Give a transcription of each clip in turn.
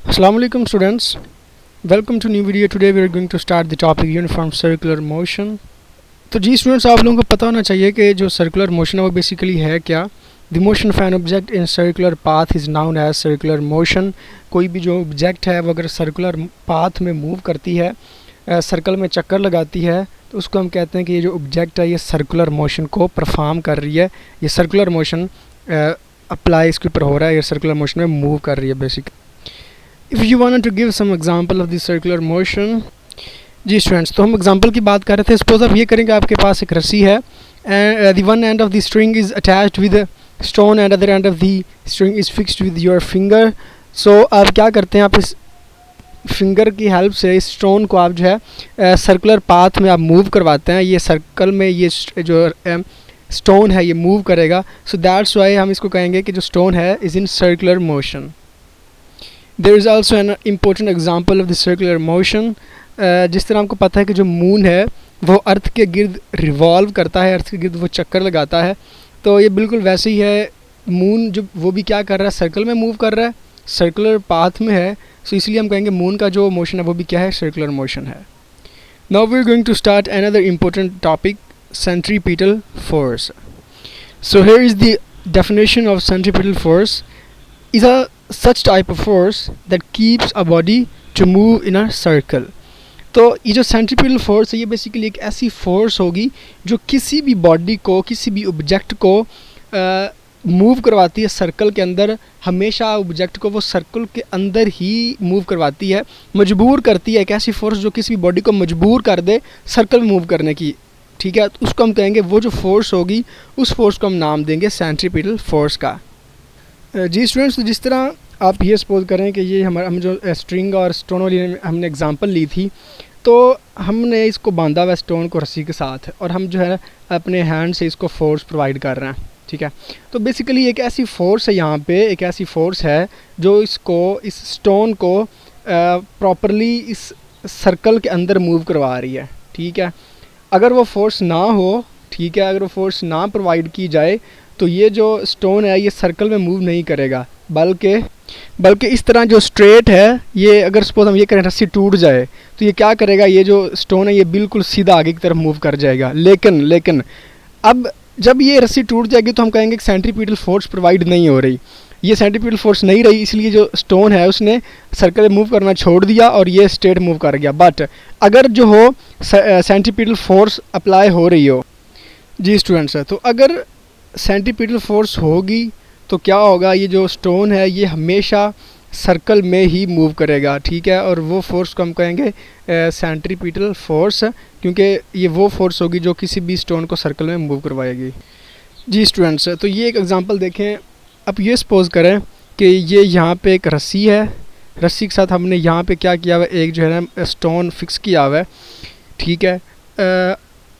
Assalamu alaikum students, welcome to new video. Today we are going to start the topic uniform circular motion. तो जी students, आप लोगों को पता होना चाहिए कि जो सर्कुलर मोशन है वो बेसिकली है क्या. The motion of an object in circular path is known as circular motion. कोई भी जो ऑब्जेक्ट है वो अगर सर्कुलर पाथ में मूव करती है, सर्कल में चक्कर लगाती है, तो उसको हम कहते हैं कि ये जो ऑब्जेक्ट है ये सर्कुलर मोशन को परफॉर्म कर रही है. ये सर्कुलर मोशन अप्लाई इसके ऊपर हो रहा है, ये सर्कुलर मोशन में मूव कर रही है basically. If you want to give some example of the circular motion. जी स्टूडेंट्स, तो हम एग्जांपल की बात कर रहे थे. सपोज आप ये करेंगे, आपके पास एक रस्सी है and the one end of the string is attached with stone and other end of the string is fixed with your finger. So आप क्या करते हैं, आप इस फिंगर की हेल्प से इस स्टोन को आप जो है सर्कुलर पाथ में आप मूव करवाते हैं. ये सर्कल में ये जो स्टोन है ये मूव करेगा. सो दैट्स वाई हम इसको कहेंगे कि जो स्टोन है is in circular motion. There is also an important example of the circular motion. जिस तरह आपको पता है कि जो मून है वो अर्थ के गिर्द रिवॉल्व करता है, अर्थ के गिर्द वो चक्कर लगाता है, तो ये बिल्कुल वैसे ही है. मून जो वो भी क्या कर रहा है, सर्कल में मूव कर रहा है, सर्कुलर पाथ में है. सो इसलिए हम कहेंगे मून का जो मोशन है वो भी क्या है, सर्कुलर मोशन है. Now we are going to start another important topic, centripetal force. So here is the definition of centripetal force. is a such type of force that keeps a body to move in a circle. तो ये जो centripetal force है ये basically एक ऐसी force होगी जो किसी भी बॉडी को, किसी भी ऑब्जेक्ट को मूव करवाती है सर्कल के अंदर. हमेशा ऑब्जेक्ट को वो सर्कल के अंदर ही मूव करवाती है, मजबूर करती है. एक ऐसी फोर्स जो किसी भी बॉडी को मजबूर कर दे सर्कल में मूव करने की. ठीक है, तो उसको हम कहेंगे, वो जो फोर्स होगी उस फोर्स को हम नाम देंगे सेंट्रीपिटल फोर्स का. जी स्टूडेंट्स, तो जिस तरह आप ये सपोज करें कि ये हम जो स्ट्रिंग और स्टोन वाली हमने एग्जांपल ली थी, तो हमने इसको बांधा हुआ स्टोन को रस्सी के साथ और हम जो है अपने हैंड से इसको फोर्स प्रोवाइड कर रहे हैं. ठीक है, तो बेसिकली एक ऐसी फोर्स है, यहाँ पे एक ऐसी फोर्स है जो इसको, इस स्टोन को प्रॉपरली इस सर्कल के अंदर मूव करवा रही है. ठीक है, अगर वो फोर्स ना हो, ठीक है, अगर वो फोर्स ना प्रोवाइड की जाए तो ये जो स्टोन है ये सर्कल में मूव नहीं करेगा, बल्कि इस तरह जो स्ट्रेट है, ये अगर सपोज हम ये करें रस्सी टूट जाए तो ये क्या करेगा, ये जो स्टोन है ये बिल्कुल सीधा आगे की तरफ मूव कर जाएगा. लेकिन अब जब ये रस्सी टूट जाएगी तो हम कहेंगे कि सेंट्रीपिटल फोर्स प्रोवाइड नहीं हो रही, ये सेंट्रीपिटल फोर्स नहीं रही, इसलिए जो स्टोन है उसने सर्कल में मूव करना छोड़ दिया और ये स्ट्रेट मूव कर गया. बट अगर जो हो सेंट्रीपिटल फोर्स अप्लाई हो रही हो, जी स्टूडेंट्स, तो अगर सेंट्रीपिटल फोर्स होगी तो क्या होगा, ये जो स्टोन है ये हमेशा सर्कल में ही मूव करेगा. ठीक है, और वो फोर्स को हम कहेंगे सेंट्रीपिटल फोर्स, क्योंकि ये वो फोर्स होगी जो किसी भी स्टोन को सर्कल में मूव करवाएगी. जी स्टूडेंट्स, तो ये एक एग्जांपल देखें. अब ये सपोज करें कि ये यहाँ पे एक रस्सी है, रस्सी के साथ हमने यहाँ पे क्या किया हुआ है, एक जो है ना स्टोन फिक्स किया हुआ है. ठीक है,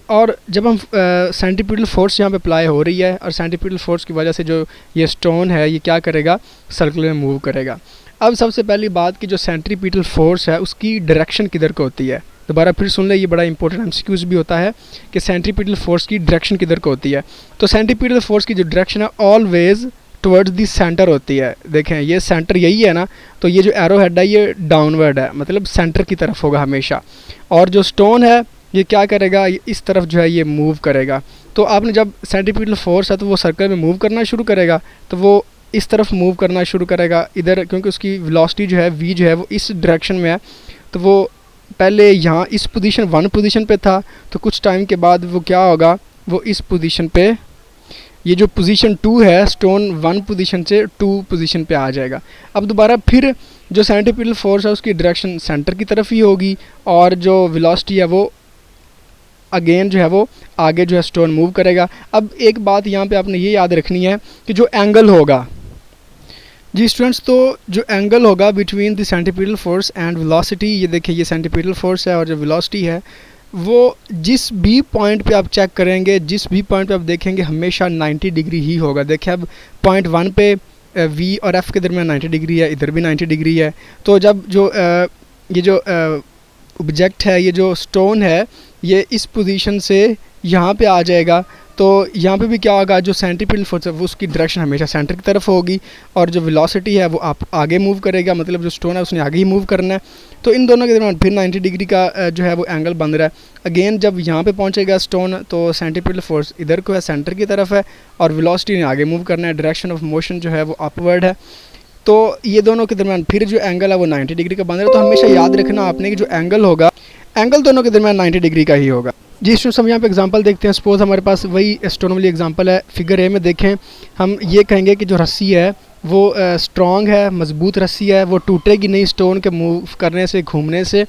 और जब हम सेंट्रीपिटल फोर्स यहाँ पे अप्लाई हो रही है और सेंट्रीपिटल फोर्स की वजह से जो ये स्टोन है ये क्या करेगा, सर्कल में मूव करेगा. अब सबसे पहली बात कि जो सेंट्रीपिटल फोर्स है उसकी डायरेक्शन किधर को होती है. दोबारा फिर सुन ले, ये बड़ा इंपॉर्टेंट एमसीक्यूज भी होता है कि सेंट्रीपिटल फोर्स की डायरेक्शन किधर को होती है. तो सेंट्रीपिटल फोर्स की जो डायरेक्शन है ऑलवेज टुवर्ड्स दी सेंटर होती है. देखें, ये सेंटर यही है ना, तो ये जो एरो हेड है ये डाउनवर्ड है, मतलब सेंटर की तरफ होगा हमेशा. और जो स्टोन है ये क्या करेगा, ये इस तरफ जो है ये मूव करेगा. तो आपने जब सेंट्रीपिटल फोर्स है तो वो सर्कल में मूव करना शुरू करेगा, तो वो इस तरफ मूव करना शुरू करेगा इधर, क्योंकि उसकी वेलोसिटी जो है v जो है वो इस डायरेक्शन में है. तो वो पहले यहाँ इस पोजीशन 1 पोजीशन पे था, तो कुछ टाइम के बाद वो क्या होगा, वो इस पोजीशन पे, ये जो पोजीशन 2 है, स्टोन 1 पोजीशन से 2 पोजीशन पे आ जाएगा. अब दोबारा फिर जो सेंट्रीपिटल फोर्स है उसकी डायरेक्शन सेंटर की तरफ ही होगी और जो वेलोसिटी है वो अगेन जो है वो आगे जो है स्टोन मूव करेगा. अब एक बात यहाँ पे आपने ये याद रखनी है कि जो एंगल होगा, जी स्टूडेंट्स, तो जो एंगल होगा between the centripetal force and velocity, ये देखिए ये सेंट्रीपिटल फोर्स है और जो वेलोसिटी है वो जिस भी पॉइंट पे आप चेक करेंगे, जिस भी पॉइंट पे आप देखेंगे हमेशा 90 डिग्री ही होगा. देखिए अब पॉइंट 1 पे v और f के दरमियान 90 डिग्री है, इधर भी 90 डिग्री है. तो जब जो ये जो ऑब्जेक्ट है, ये जो स्टोन है, ये इस पोजीशन से यहाँ पे आ जाएगा तो यहाँ पे भी क्या होगा, जो सेंट्रीपिटल फोर्स है वो उसकी डायरेक्शन हमेशा सेंटर की तरफ होगी, और जो वेलोसिटी है वो आप आगे मूव करेगा, मतलब जो स्टोन है उसने आगे ही मूव करना है। तो इन दोनों के दरमियान फिर 90 डिग्री का जो है वो एंगल बन रहा है। अगेन जब यहाँ पे पहुँचेगा स्टोन तो सेंट्रीपिटल फोर्स इधर को है, सेंटर की तरफ है, और वेलोसिटी ने आगे मूव करना है, डायरेक्शन ऑफ मोशन जो है वो अपवर्ड है। तो ये दोनों के दरमियान फिर जो एंगल है वो 90 डिग्री का बन रहा है। तो हमेशा याद रखना आपने कि जो एंगल होगा, एंगल दोनों के दरमियान 90 डिग्री का ही होगा। जी स्टूडेंट्स, हम यहाँ पे एग्जांपल देखते हैं। सपोज हमारे पास वही स्टोन वाली एग्जांपल है। फिगर ए में देखें, हम ये कहेंगे कि जो रस्सी है वो स्ट्रॉन्ग है, मजबूत रस्सी है, वो टूटेगी नहीं स्टोन के मूव करने से, घूमने से।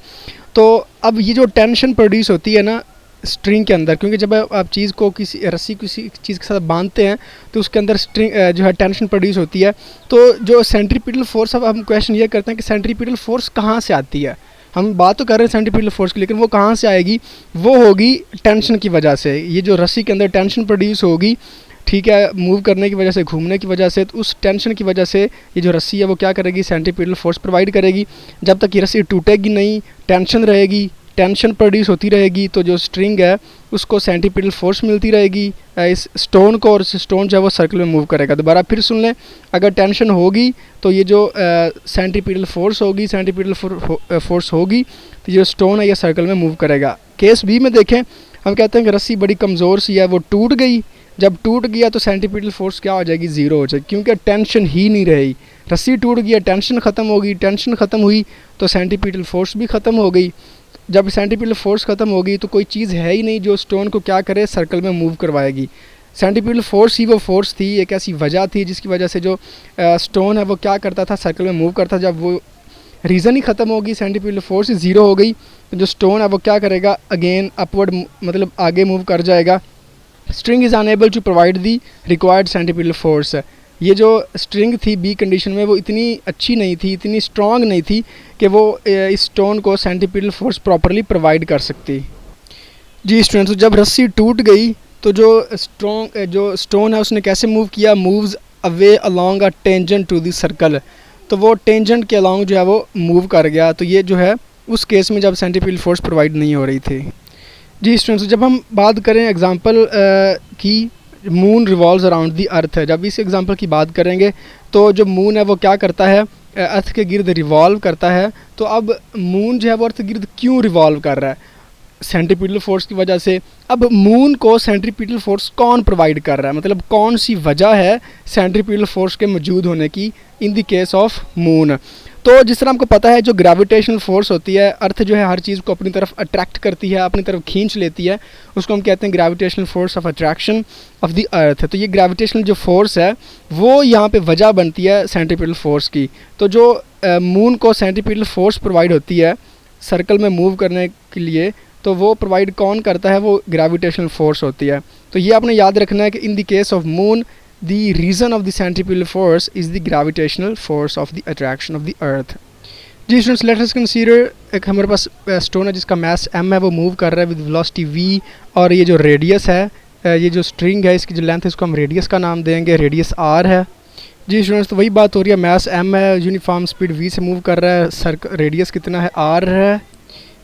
तो अब ये जो टेंशन प्रोड्यूस होती है ना स्ट्रिंग के अंदर, क्योंकि जब आप चीज़ को रस्सी किसी चीज़ के साथ बांधते हैं तो उसके अंदर स्ट्रिंग जो है टेंशन प्रोड्यूस होती है। तो जो सेंट्रीपिटल फोर्स, अब हम क्वेश्चन ये करते हैं कि सेंट्रीपिटल फोर्स कहाँ से आती है। हम बात तो कर रहे हैं सेंट्रीपिटल फोर्स की, लेकिन वो कहाँ से आएगी, वो होगी टेंशन की वजह से। ये जो रस्सी के अंदर टेंशन प्रोड्यूस होगी, ठीक है, मूव करने की वजह से, घूमने की वजह से, तो उस टेंशन की वजह से ये जो रस्सी है वो क्या करेगी, सेंट्रीपिटल फोर्स प्रोवाइड करेगी। जब तक ये रस्सी टूटेगी नहीं, टेंशन रहेगी, टेंशन प्रोड्यूस होती रहेगी, तो जो स्ट्रिंग है उसको सेंट्रीपिटल फोर्स मिलती रहेगी इस स्टोन को, और स्टोन जो है वो सर्कल में मूव करेगा। दोबारा फिर सुन लें, अगर टेंशन होगी तो ये जो सेंट्रीपिटल फोर्स होगी, सेंट्रीपिटल फोर्स होगी तो जो स्टोन है ये सर्कल में मूव करेगा। केस बी में देखें, हम कहते हैं कि रस्सी बड़ी कमज़ोर सी है, वो टूट गई। जब टूट गया तो सेंट्रीपिटल फोर्स क्या हो जाएगी, ज़ीरो हो जाएगी, क्योंकि टेंशन ही नहीं रही। रस्सी टूट गई, टेंशन ख़त्म होगी, टेंशन ख़त्म हुई तो सेंट्रीपिटल फोर्स भी ख़त्म हो गई। जब सेंट्रीपिटल फोर्स ख़त्म होगी तो कोई चीज़ है ही नहीं जो स्टोन को क्या करे, सर्कल में मूव करवाएगी। सेंट्रीपिटल फोर्स ही वो फोर्स थी, एक ऐसी वजह थी जिसकी वजह से जो स्टोन है वो क्या करता था, सर्कल में मूव करता। जब वो रीज़न ही ख़त्म होगी, सेंट्रीपिटल फोर्स ही ज़ीरो हो गई, तो जो स्टोन है वो क्या करेगा, अगेन अपवर्ड, मतलब आगे मूव कर जाएगा। String is unable to provide the required centripetal force. ये जो स्ट्रिंग थी बी कंडीशन में वो इतनी अच्छी नहीं थी, इतनी स्ट्रॉन्ग नहीं थी कि वो इस स्टोन को सेंट्रीपिटल फोर्स प्रॉपरली प्रोवाइड कर सकती। जी स्टूडेंट्स, जब रस्सी टूट गई तो जो स्टोन है उसने कैसे मूव किया, moves away along a tangent to the circle. तो वो टेंजेंट के अलोंग जो है वो मूव कर गया। तो ये जो है उस केस में जब सेंट्रीपिटल फोर्स प्रोवाइड नहीं हो रही थी। जी स्टूडेंट्स, जब हम बात करें एग्जांपल की, मून रिवॉल्व्स अराउंड दी अर्थ है। जब इस एग्जांपल की बात करेंगे तो जो मून है वो क्या करता है, अर्थ के गिर्द रिवॉल्व करता है। तो अब मून जो है वो अर्थ के गिर्द क्यों रिवॉल्व कर रहा है, सेंट्रीपिटल फोर्स की वजह से। अब मून को सेंट्रीपिटल फोर्स कौन प्रोवाइड कर रहा है, मतलब कौन सी वजह है सेंट्रीपिटल फोर्स के मौजूद होने की in the case of moon. तो जिस तरह हमको पता है जो ग्रेविटेशनल फोर्स होती है, अर्थ जो है हर चीज़ को अपनी तरफ अट्रैक्ट करती है, अपनी तरफ खींच लेती है, उसको हम कहते हैं gravitational force of attraction of the earth. तो ये ग्रेविटेशनल जो फोर्स है वो यहाँ पे वजह बनती है सेंट्रीपिटल फोर्स की। तो जो मून को सेंट्रीपिटल फोर्स प्रोवाइड होती है सर्कल में मूव करने के लिए, तो वो प्रोवाइड कौन करता है, वो ग्रेविटेशनल फोर्स होती है। तो ये आपने याद रखना है कि in the case of moon the reason of the centripetal force is the gravitational force of the attraction of the earth। जी स्टूडेंट्स, लेट अस कंसीडर, एक हमारे पास स्टोन है जिसका मास m है, वो मूव कर रहा है विद वेलोसिटी v, और ये जो रेडियस है, ये जो स्ट्रिंग है इसकी जो लेंथ है इसको हम रेडियस का नाम देंगे, रेडियस r है। जी स्टूडेंट्स, तो वही बात हो रही है, मास m है, यूनिफॉर्म स्पीड v से मूव कर रहा है, रेडियस कितना है, r है।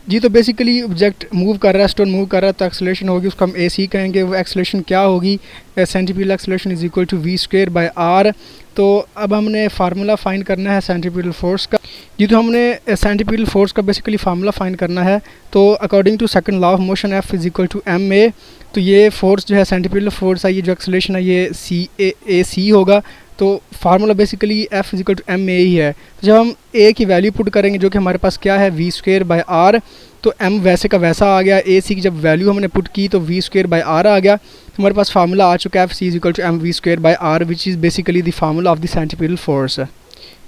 जी तो बेसिकली ऑब्जेक्ट मूव कर रहा है, स्टोन मूव कर रहा है, तो एक्सेलरेशन होगी, उसको हम ए सी कहेंगे। वो एक्सेलरेशन क्या होगी, centripetal acceleration is equal to V square by R. तो अब हमने फार्मूला फाइंड करना है सेंट्रीपिटल फोर्स का। जी तो हमने सेंट्रीपिटल फोर्स का बेसिकली फार्मूला फाइंड करना है। तो according to second law of motion F is equal to M A. तो ये फोर्स जो है सेंट्रीपिटल फोर्स है, ये जो एक्सेलरेशन है ये सी ए सी होगा। तो formula basically F is equal to M A ही है। तो जब हम ए की वैल्यू पुट करेंगे जो कि हमारे पास क्या है, वी स्क्वायर बाय आर, तो एम वैसे का वैसा आ गया। ए सी की जब वैल्यू हमने पुट की तो वी स्क्वायर बाय आर आ गया। तो हमारे पास फार्मूला आ चुका है, F C is equal to M V square by R, which is basically the formula of the centripetal force.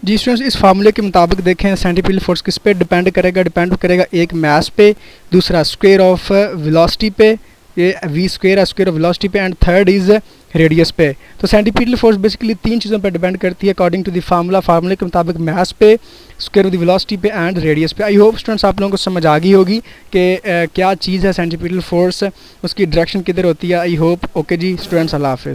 जी स्टूडेंट्स, इस फार्मूले के मुताबिक देखें सेंट्रीपिटल फोर्स किस पे डिपेंड करेगा, एक मास पे, दूसरा स्क्वायर ऑफ वेलोसिटी पे, ये वी स्क्वायर है स्क्वायर ऑफ वेलोसिटी पे, एंड थर्ड इज़ रेडियस पे। तो सेंट्रीपिटल फोर्स बेसिकली तीन चीज़ों पर डिपेंड करती है अकॉर्डिंग टू द फार्मूले के मुताबिक, मास पे, स्क्वायर ऑफ द वेलोसिटी पे एंड रेडियस पे। आई होप स्टूडेंट्स आप लोगों को समझ आ गई होगी कि क्या चीज़ है सेंट्रीपिटल फोर्स, उसकी डायरेक्शन किधर होती है। I hope. Okay ji students, अल्लाह हाफिज़।